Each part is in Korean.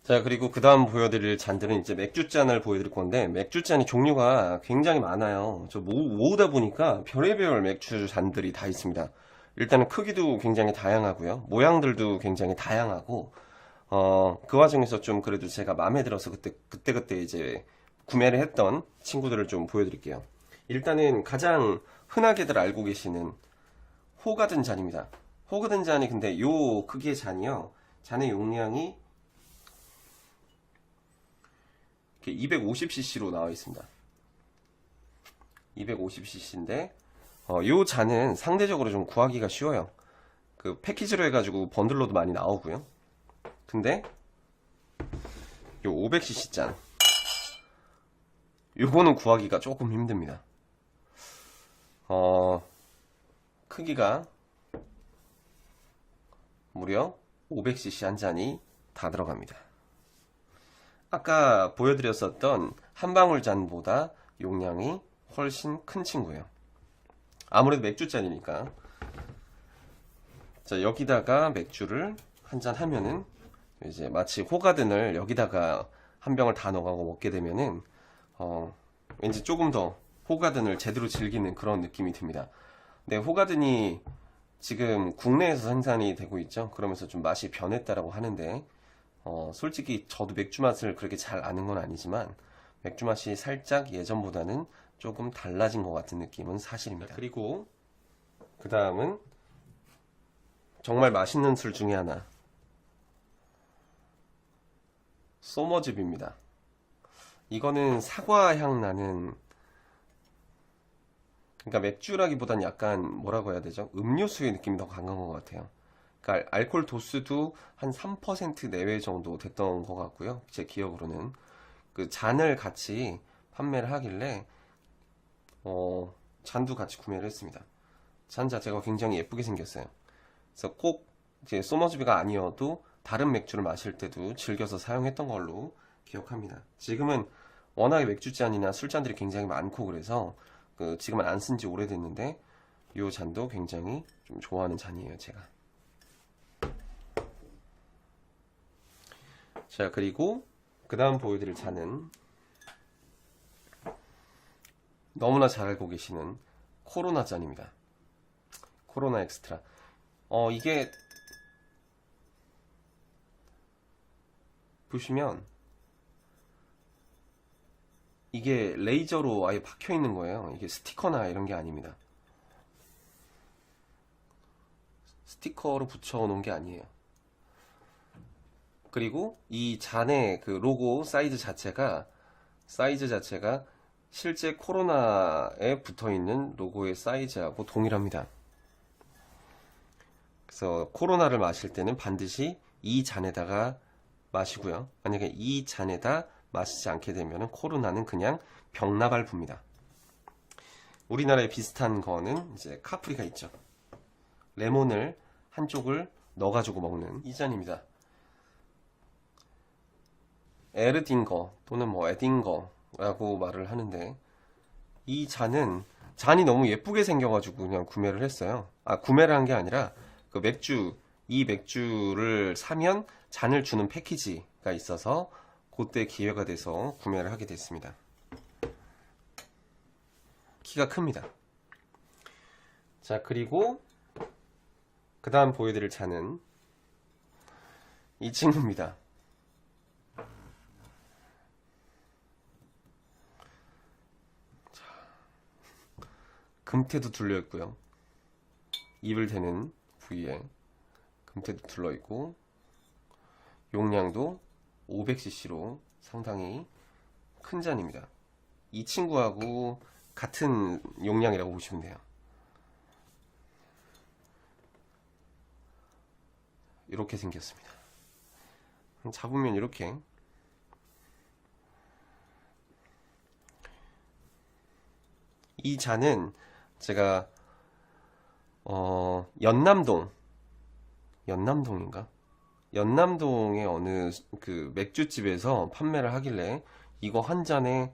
자, 그리고 그 다음 보여드릴 잔들은 이제 맥주잔을 보여드릴 건데, 맥주잔이 종류가 굉장히 많아요. 저 모으다 보니까 별의별 맥주 잔들이 다 있습니다. 일단은 크기도 굉장히 다양하고요. 모양들도 굉장히 다양하고, 그 와중에서 좀 그래도 제가 마음에 들어서 그때 이제 구매를 했던 친구들을 좀 보여드릴게요. 일단은 가장 흔하게들 알고 계시는 호가든 잔입니다. 호가든 잔이 근데 요 크기의 잔이요. 잔의 용량이 250cc로 나와 있습니다. 250cc인데 요 잔은 상대적으로 좀 구하기가 쉬워요. 그 패키지로 해가지고 번들로도 많이 나오고요. 근데 요 500cc 잔 요거는 구하기가 조금 힘듭니다. 크기가 무려 500cc 한 잔이 다 들어갑니다. 아까 보여드렸었던 한방울 잔보다 용량이 훨씬 큰 친구예요. 아무래도 맥주잔이니까. 자, 여기다가 맥주를 한 잔 하면은 이제 마치 호가든을 여기다가 한 병을 다 넣어가고 먹게 되면은 왠지 조금 더 호가든을 제대로 즐기는 그런 느낌이 듭니다. 네, 호가든이 지금 국내에서 생산이 되고 있죠. 그러면서 좀 맛이 변했다라고 하는데 솔직히 저도 맥주 맛을 그렇게 잘 아는 건 아니지만 맥주 맛이 살짝 예전보다는 조금 달라진 것 같은 느낌은 사실입니다. 그리고 그 다음은 정말 맛있는 술 중에 하나, 소머즙입니다. 이거는 사과 향 나는, 그러니까 맥주라기보단 약간 뭐라고 해야 되죠? 음료수의 느낌이 더 강한 것 같아요. 그러니까 알코올 도수도 한 3% 내외 정도 됐던 것 같고요. 제 기억으로는 그 잔을 같이 판매를 하길래 잔도 같이 구매를 했습니다. 잔 자체가 굉장히 예쁘게 생겼어요. 그래서 꼭 이제 소머즈비가 아니어도 다른 맥주를 마실 때도 즐겨서 사용했던 걸로 기억합니다. 지금은 워낙에 맥주잔이나 술잔들이 굉장히 많고 그래서 지금은 안 쓴 지 오래됐는데 이 잔도 굉장히 좀 좋아하는 잔이에요, 제가. 자, 그리고 그 다음 보여드릴 잔은 너무나 잘 알고 계시는 코로나 잔입니다. 코로나 엑스트라. 이게 보시면 이게 레이저로 아예 박혀 있는 거예요. 이게 스티커나 이런 게 아닙니다. 스티커로 붙여 놓은 게 아니에요. 그리고 이 잔의 그 로고 사이즈 자체가 실제 코로나에 붙어 있는 로고의 사이즈하고 동일합니다. 그래서 코로나를 마실 때는 반드시 이 잔에다가 마시고요. 만약에 이 잔에다 마시지 않게 되면 코로나는 그냥 병나발 붑니다. 우리나라에 비슷한 거는 이제 카프리가 있죠. 레몬을 한쪽을 넣어가지고 먹는 이 잔입니다. 에르딩거 또는 뭐 에딩거라고 말을 하는데 이 잔이 너무 예쁘게 생겨가지고 그냥 구매를 했어요. 구매를 한 게 아니라 이 맥주를 사면 잔을 주는 패키지가 있어서 그때 기회가 돼서 구매를 하게 됐습니다. 키가 큽니다. 자, 그리고 그 다음 보여드릴 잔은 이 친구입니다. 금태도 둘려있고요. 입을 대는 부위에 금태도 둘러있고 용량도 500cc로 상당히 큰 잔입니다. 이 친구하고 같은 용량이라고 보시면 돼요. 이렇게 생겼습니다. 잡으면 이렇게 이 잔은 제가 연남동인가? 연남동의 어느 그 맥주집에서 판매를 하길래 이거 한 잔에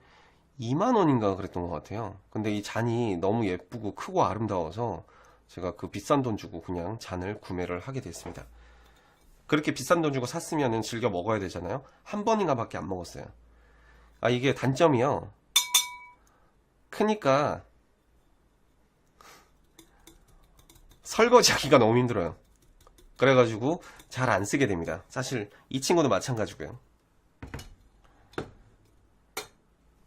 2만 원인가 그랬던 것 같아요. 근데 이 잔이 너무 예쁘고 크고 아름다워서 제가 그 비싼 돈 주고 그냥 잔을 구매를 하게 됐습니다. 그렇게 비싼 돈 주고 샀으면은 즐겨 먹어야 되잖아요. 한 번인가 밖에 안 먹었어요. 아, 이게 단점이요. 크니까 설거지하기가 너무 힘들어요. 그래가지고 잘 안 쓰게 됩니다. 사실 이 친구도 마찬가지고요.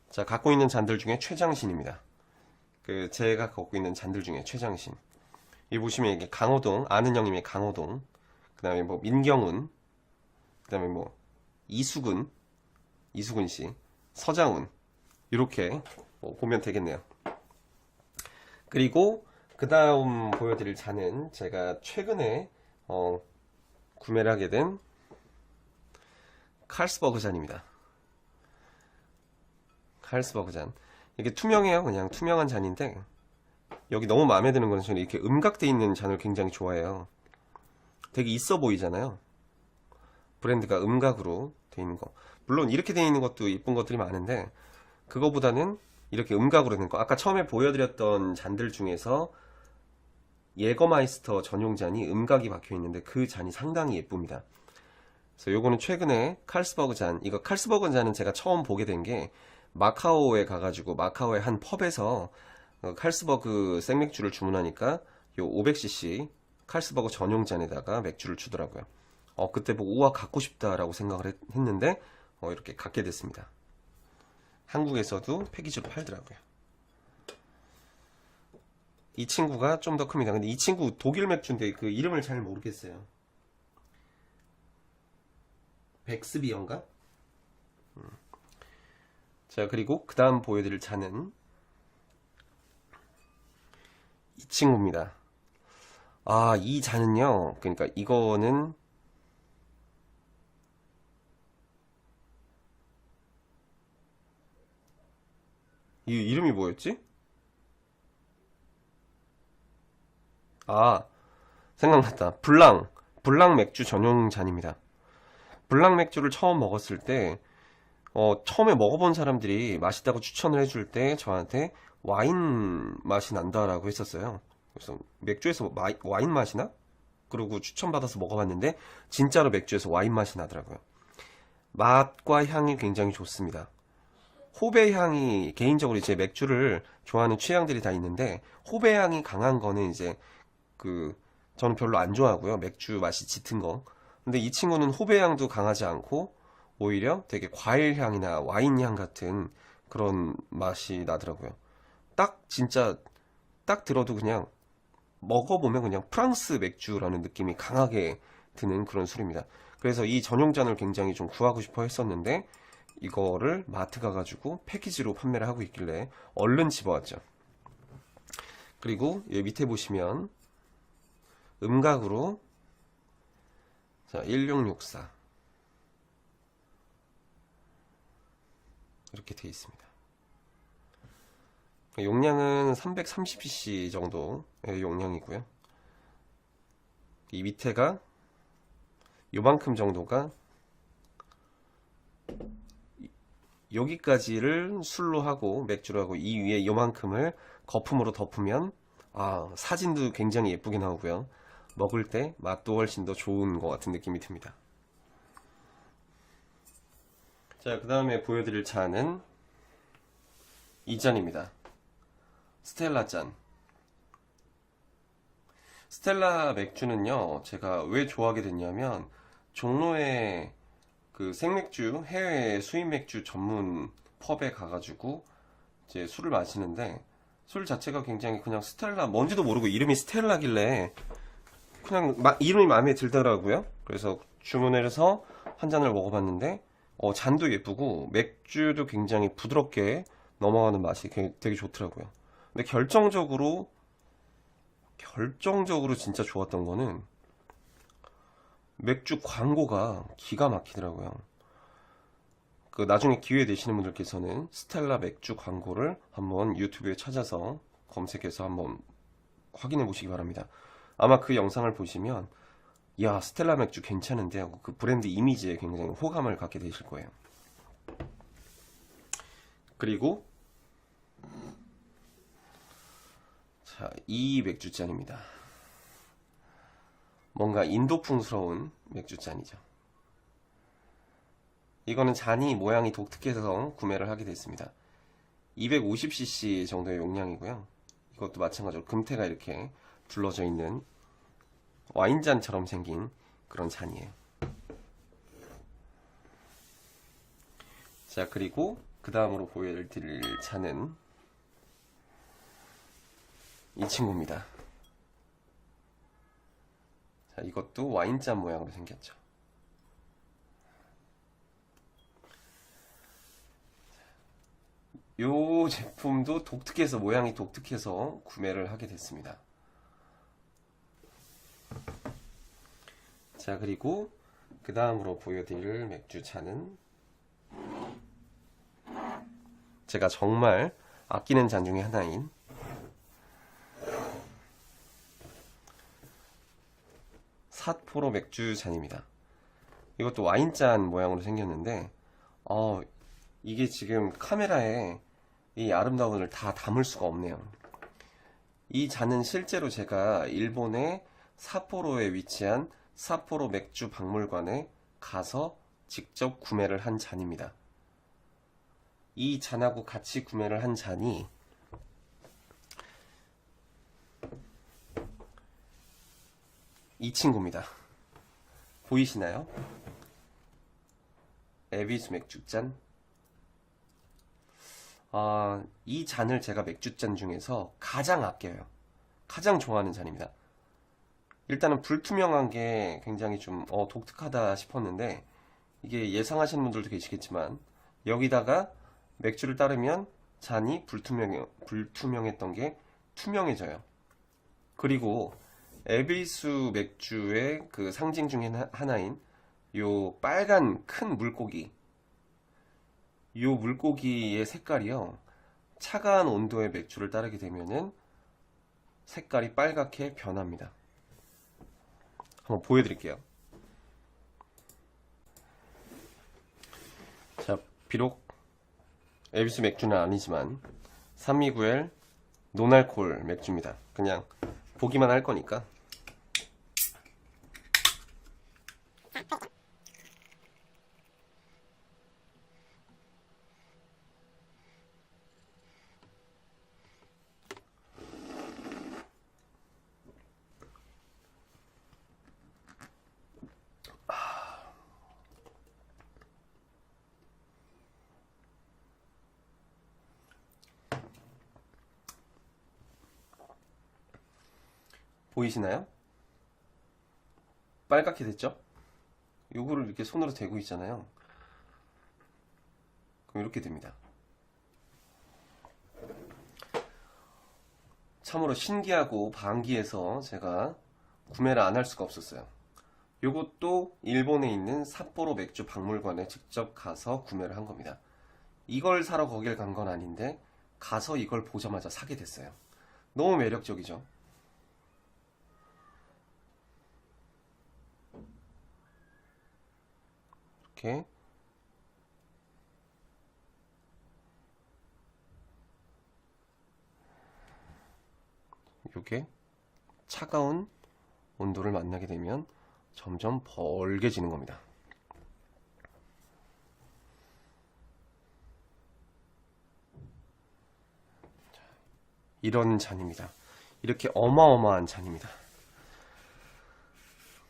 자, 갖고 있는 잔들 중에 최장신입니다. 제가 갖고 있는 잔들 중에 최장신. 여기 보시면 이게 강호동, 아는 형님의 강호동, 그 다음에 뭐 민경훈, 그 다음에 뭐 이수근 씨, 서장훈, 이렇게 보면 되겠네요. 그리고 그 다음 보여드릴 잔은 제가 최근에 구매를 하게 된 칼스버그 잔입니다. 칼스버그 잔. 이게 투명해요. 그냥 투명한 잔인데, 여기 너무 마음에 드는 건 저는 이렇게 음각돼 있는 잔을 굉장히 좋아해요. 되게 있어 보이잖아요. 브랜드가 음각으로 돼 있는 거. 물론 이렇게 돼 있는 것도 이쁜 것들이 많은데, 그거보다는 이렇게 음각으로 된 거. 아까 처음에 보여드렸던 잔들 중에서 예거마이스터 전용 잔이 음각이 박혀 있는데 그 잔이 상당히 예쁩니다. 그래서 요거는 최근에 칼스버그 잔, 이거 칼스버그 잔은 제가 처음 보게 된 게 마카오에 가가지고 마카오의 한 펍에서 칼스버그 생맥주를 주문하니까 요 500cc 칼스버그 전용 잔에다가 맥주를 주더라고요. 그때 보고 우와 갖고 싶다라고 생각을 했는데 이렇게 갖게 됐습니다. 한국에서도 패키지로 팔더라고요. 이 친구가 좀 더 큽니다. 근데 이 친구 독일 맥주인데 그 이름을 잘 모르겠어요. 백스비어인가? 자, 그리고 그 다음 보여드릴 잔은 이 친구입니다. 아, 이 잔은요, 그러니까 이거는 이 이름이 뭐였지? 아, 생각났다. 블랑 맥주 전용 잔입니다. 블랑 맥주를 처음 먹었을 때 처음에 먹어본 사람들이 맛있다고 추천을 해줄 때 저한테 와인 맛이 난다라고 했었어요. 그래서 맥주에서 와인 맛이 나? 그리고 추천받아서 먹어봤는데 진짜로 맥주에서 와인 맛이 나더라고요. 맛과 향이 굉장히 좋습니다. 호배 향이, 개인적으로 이제 맥주를 좋아하는 취향들이 다 있는데 호배 향이 강한 거는 이제 저는 별로 안 좋아하고요. 맥주 맛이 짙은 거. 근데 이 친구는 호배 향도 강하지 않고 오히려 되게 과일 향이나 와인 향 같은 그런 맛이 나더라고요. 진짜 딱 들어도 그냥 먹어보면 그냥 프랑스 맥주라는 느낌이 강하게 드는 그런 술입니다. 그래서 이 전용잔을 굉장히 좀 구하고 싶어 했었는데 이거를 마트 가가지고 패키지로 판매를 하고 있길래 얼른 집어왔죠. 그리고 여기 밑에 보시면 음각으로, 자, 1664 이렇게 되어 있습니다. 용량은 330cc 정도의 용량이고요. 이 밑에가 요만큼 정도가, 여기까지를 술로 하고 맥주로 하고 이 위에 요만큼을 거품으로 덮으면 사진도 굉장히 예쁘게 나오고요. 먹을 때 맛도 훨씬 더 좋은 것 같은 느낌이 듭니다. 자, 그 다음에 보여드릴 잔은 이 잔입니다. 스텔라 잔. 스텔라 맥주는요, 제가 왜 좋아하게 됐냐면 종로에 생맥주, 해외 수입 맥주 전문 펍에 가가지고 이제 술을 마시는데 술 자체가 굉장히 그냥 스텔라, 뭔지도 모르고 이름이 스텔라길래 그냥 이름이 마음에 들더라고요. 그래서 주문을 해서 한 잔을 먹어봤는데 잔도 예쁘고 맥주도 굉장히 부드럽게 넘어가는 맛이 되게 좋더라고요. 근데 결정적으로 진짜 좋았던 거는 맥주 광고가 기가 막히더라고요. 나중에 기회 되시는 분들께서는 스텔라 맥주 광고를 한번 유튜브에 찾아서 검색해서 한번 확인해 보시기 바랍니다. 아마 그 영상을 보시면 야, 스텔라 맥주 괜찮은데 하고 그 브랜드 이미지에 굉장히 호감을 갖게 되실 거예요. 그리고 자, 이 맥주잔입니다. 뭔가 인도풍스러운 맥주잔이죠. 이거는 잔이 모양이 독특해서 구매를 하게 됐습니다. 250cc 정도의 용량이고요. 이것도 마찬가지로 금태가 이렇게 둘러져 있는 와인잔처럼 생긴 그런 잔이에요. 자, 그리고 그 다음으로 보여드릴 잔은 이 친구입니다. 자, 이것도 와인잔 모양으로 생겼죠. 이 제품도 독특해서, 모양이 독특해서 구매를 하게 됐습니다. 자, 그리고 그 다음으로 보여드릴 맥주잔은 제가 정말 아끼는 잔 중에 하나인 삿포로 맥주잔입니다. 이것도 와인잔 모양으로 생겼는데 이게 지금 카메라에 이 아름다움을 다 담을 수가 없네요. 이 잔은 실제로 제가 일본의 삿포로에 위치한 삿포로 맥주 박물관에 가서 직접 구매를 한 잔입니다. 이 잔하고 같이 구매를 한 잔이 이 친구입니다. 보이시나요? 에비수 맥주잔. 이 잔을 제가 맥주잔 중에서 가장 아껴요. 가장 좋아하는 잔입니다. 일단은 불투명한 게 굉장히 좀 독특하다 싶었는데, 이게 예상하시는 분들도 계시겠지만 여기다가 맥주를 따르면 잔이 불투명했던 게 투명해져요. 그리고 에비수 맥주의 그 상징 중에 하나인 요 빨간 큰 물고기, 요 물고기의 색깔이요, 차가운 온도의 맥주를 따르게 되면은 색깔이 빨갛게 변합니다. 한번 보여드릴게요. 자, 비록 에비스 맥주는 아니지만 산미구엘 노알콜 맥주입니다. 그냥 보기만 할 거니까. 보이시나요? 빨갛게 됐죠? 요거를 이렇게 손으로 대고 있잖아요. 그럼 이렇게 됩니다. 참으로 신기하고 반기해서 제가 구매를 안 할 수가 없었어요. 요것도 일본에 있는 삿포로 맥주 박물관에 직접 가서 구매를 한 겁니다. 이걸 사러 거길 간 건 아닌데 가서 이걸 보자마자 사게 됐어요. 너무 매력적이죠? 이렇게 요게 차가운 온도를 만나게 되면 점점 벌게지는 겁니다. 이런 잔입니다. 이렇게 어마어마한 잔입니다.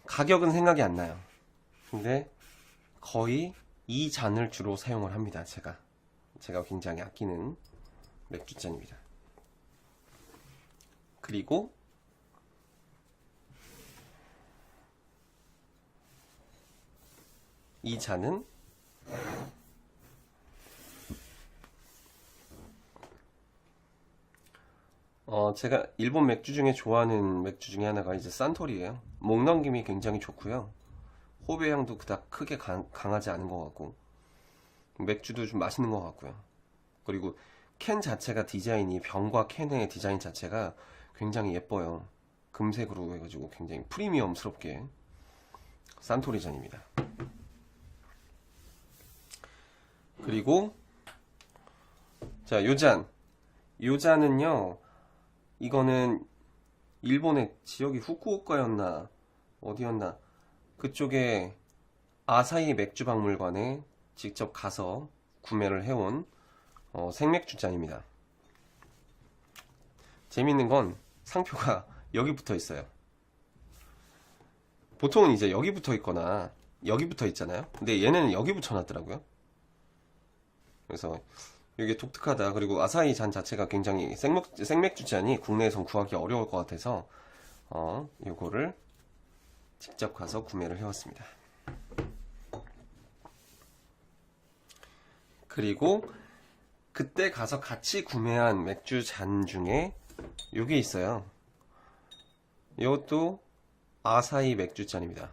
가격은 생각이 안 나요. 근데 거의 이 잔을 주로 사용을 합니다. 제가 굉장히 아끼는 맥주잔입니다. 그리고 이 잔은 제가 일본 맥주 중에 좋아하는 맥주 중에 하나가 이제 산토리예요. 목 넘김이 굉장히 좋고요. 호배 향도 그닥 크게 강하지 않은 것 같고, 맥주도 좀 맛있는 것 같고요. 그리고 캔 자체가 디자인이, 병과 캔의 디자인 자체가 굉장히 예뻐요. 금색으로 해가지고 굉장히 프리미엄스럽게 산토리 잔입니다. 그리고 자, 요 잔은요, 이거는 일본의 지역이 후쿠오카였나 어디였나? 그쪽에 아사히 맥주박물관에 직접 가서 구매를 해온 생맥주 잔입니다. 재밌는 건 상표가 여기 붙어 있어요. 보통은 이제 여기 붙어 있거나 여기 붙어 있잖아요. 근데 얘는 여기 붙여놨더라고요. 그래서 이게 독특하다. 그리고 아사히 잔 자체가 굉장히 생맥주 잔이 국내에선 구하기 어려울 것 같아서 요거를 직접 가서 구매를 해왔습니다. 그리고 그때 가서 같이 구매한 맥주 잔 중에 요게 있어요. 이것도 아사히 맥주 잔입니다.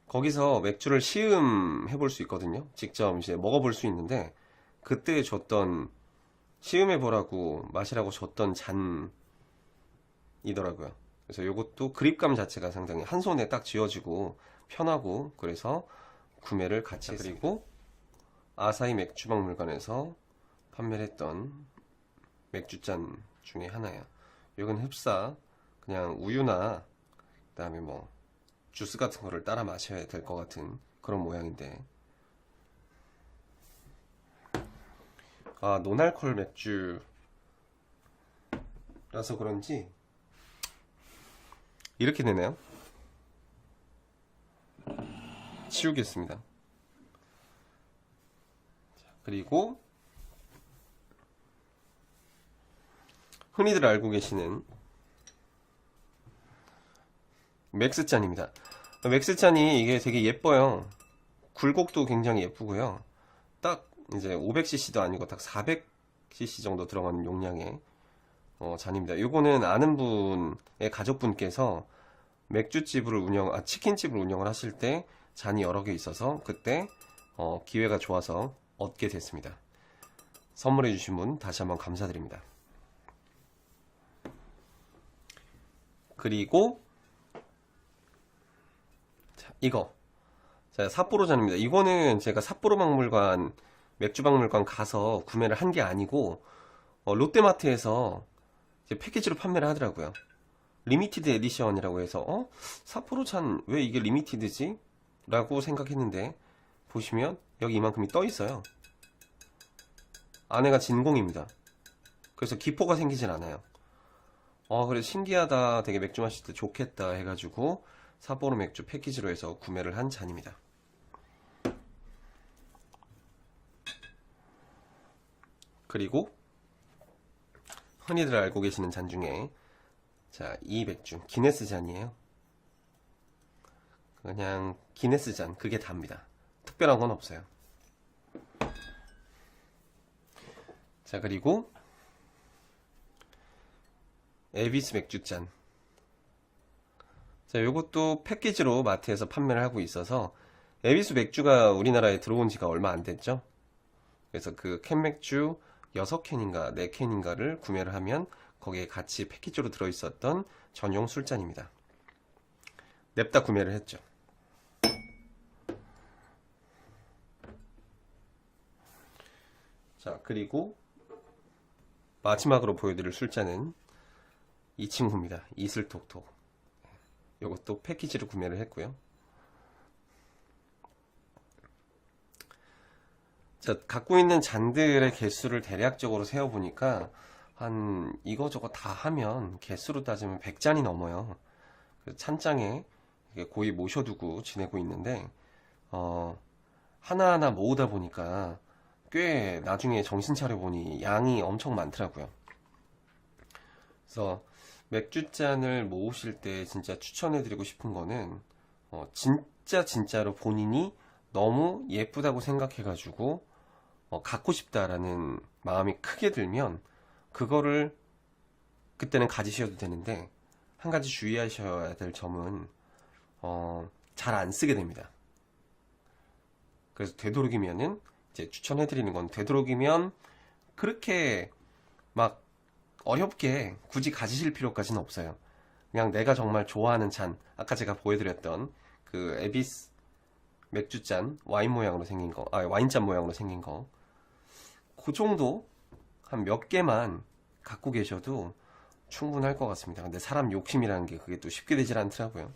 거기서 맥주를 시음해 볼 수 있거든요. 직접 이제 먹어볼 수 있는데 그때 줬던 시음해 보라고 마시라고 줬던 잔이더라고요. 그래서 이것도 그립감 자체가 상당히 한 손에 딱 쥐어지고 편하고 그래서 구매를 같이 했습니다. 그리고 아사히 맥주박물관에서 판매를 했던 맥주잔 중에 하나예요. 이건 흡사 그냥 우유나 그다음에 뭐 주스 같은 거를 따라 마셔야 될 것 같은 그런 모양인데, 노날콜 맥주라서 그런지 이렇게 되네요. 치우겠습니다. 그리고 흔히들 알고 계시는 맥스잔입니다. 맥스잔이 이게 되게 예뻐요. 굴곡도 굉장히 예쁘고요. 딱 이제 500cc도 아니고 딱 400cc 정도 들어가는 용량의 잔입니다. 요거는 아는 분의 가족분께서 맥주집을 치킨집을 운영을 하실 때 잔이 여러 개 있어서 그때 기회가 좋아서 얻게 됐습니다. 선물해 주신 분 다시 한번 감사드립니다. 그리고 이거 삿포로 잔입니다. 이거는 제가 삿포로 박물관 맥주 박물관 가서 구매를 한 게 아니고 롯데마트에서 이제 패키지로 판매를 하더라고요. 리미티드 에디션이라고 해서 삿포로 잔 왜 이게 리미티드지? 라고 생각했는데 보시면 여기 이만큼이 떠 있어요. 안에가 진공입니다. 그래서 기포가 생기진 않아요. 그래서 신기하다, 되게 맥주 마실 때 좋겠다 해가지고 삿포로 맥주 패키지로 해서 구매를 한 잔입니다. 그리고 흔히들 알고 계시는 잔 중에 이 맥주 기네스 잔이에요. 그냥 기네스 잔, 그게 답니다. 특별한 건 없어요. 그리고 에비스 맥주잔. 요것도 패키지로 마트에서 판매를 하고 있어서 에비스 맥주가 우리나라에 들어온 지가 얼마 안 됐죠. 그래서 그 캔맥주 6캔인가 4캔인가를 구매를 하면 거기에 같이 패키지로 들어있었던 전용 술잔입니다. 냅다 구매를 했죠. 그리고 마지막으로 보여드릴 술잔은 이 친구입니다. 이슬톡톡. 이것도 패키지로 구매를 했고요. 갖고 있는 잔들의 개수를 대략적으로 세어보니까 한 이거저거 다 하면 개수로 따지면 100잔이 넘어요. 찬장에 고이 모셔두고 지내고 있는데 하나하나 모으다 보니까 꽤 나중에 정신 차려보니 양이 엄청 많더라고요. 그래서 맥주잔을 모으실 때 진짜 추천해드리고 싶은 거는 진짜로 본인이 너무 예쁘다고 생각해가지고 갖고 싶다라는 마음이 크게 들면 그거를 그때는 가지셔도 되는데, 한 가지 주의하셔야 될 점은 잘 안 쓰게 됩니다. 그래서 되도록이면은 이제 추천해드리는 건 되도록이면 그렇게 막 어렵게 굳이 가지실 필요까지는 없어요. 그냥 내가 정말 좋아하는 잔, 아까 제가 보여드렸던 그 에비스 맥주잔 와인 모양으로 생긴 거, 와인잔 모양으로 생긴 거, 그 정도 한 몇 개만 갖고 계셔도 충분할 것 같습니다. 근데 사람 욕심이라는 게 그게 또 쉽게 되질 않더라고요.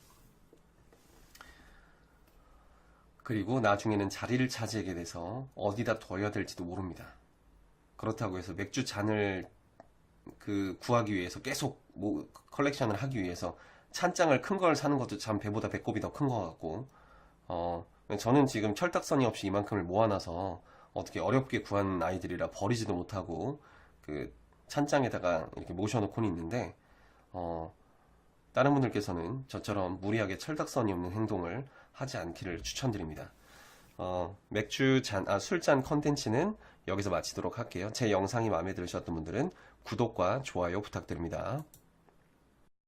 그리고 나중에는 자리를 차지하게 돼서 어디다 둬야 될지도 모릅니다. 그렇다고 해서 맥주 잔을 구하기 위해서 계속 컬렉션을 하기 위해서 찬장을 큰 걸 사는 것도 참 배보다 배꼽이 더 큰 것 같고, 저는 지금 철딱서니 없이 이만큼을 모아놔서 어떻게 어렵게 구한 아이들이라 버리지도 못하고 그 찬장에다가 이렇게 모셔놓고는 있는데, 다른 분들께서는 저처럼 무리하게 철딱서니 없는 행동을 하지 않기를 추천드립니다. 술잔 컨텐츠는 여기서 마치도록 할게요. 제 영상이 마음에 들으셨던 분들은 구독과 좋아요 부탁드립니다.